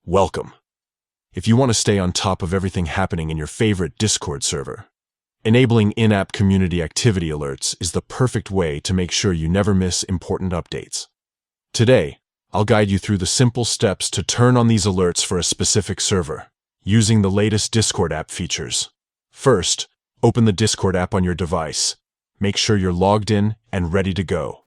Welcome. If you want to stay on top of everything happening in your favorite Discord server, enabling in-app community activity alerts is the perfect way to make sure you never miss important updates. Today, I'll guide you through the simple steps to turn on these alerts for a specific server, using the latest Discord app features. First, open the Discord app on your device. Make sure you're logged in and ready to go.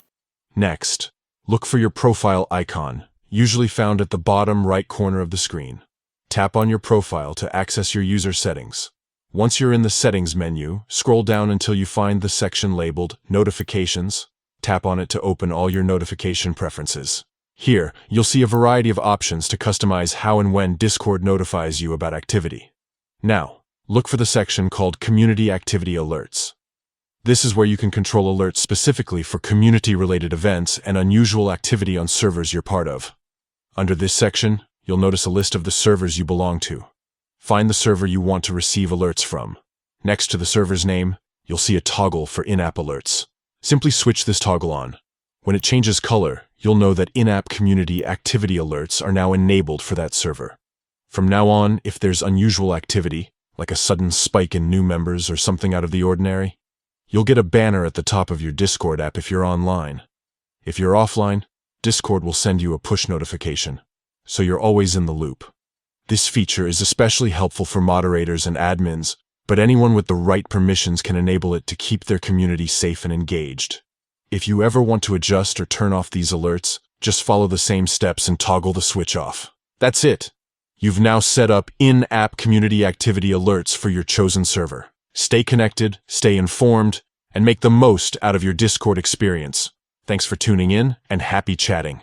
Next, look for your profile icon, usually found at the bottom right corner of the screen. Tap on your profile to access your user settings. Once you're in the Settings menu, scroll down until you find the section labeled Notifications. Tap on it to open all your notification preferences. Here, you'll see a variety of options to customize how and when Discord notifies you about activity. Now, look for the section called Community Activity Alerts. This is where you can control alerts specifically for community-related events and unusual activity on servers you're part of. Under this section, you'll notice a list of the servers you belong to. Find the server you want to receive alerts from. Next to the server's name, you'll see a toggle for in-app alerts. Simply switch this toggle on. When it changes color, you'll know that in-app community activity alerts are now enabled for that server. From now on, if there's unusual activity, like a sudden spike in new members or something out of the ordinary, you'll get a banner at the top of your Discord app if you're online. If you're offline, Discord will send you a push notification, so you're always in the loop. This feature is especially helpful for moderators and admins, but anyone with the right permissions can enable it to keep their community safe and engaged. If you ever want to adjust or turn off these alerts, just follow the same steps and toggle the switch off. That's it. You've now set up in-app community activity alerts for your chosen server. Stay connected, stay informed, and make the most out of your Discord experience. Thanks for tuning in, and happy chatting.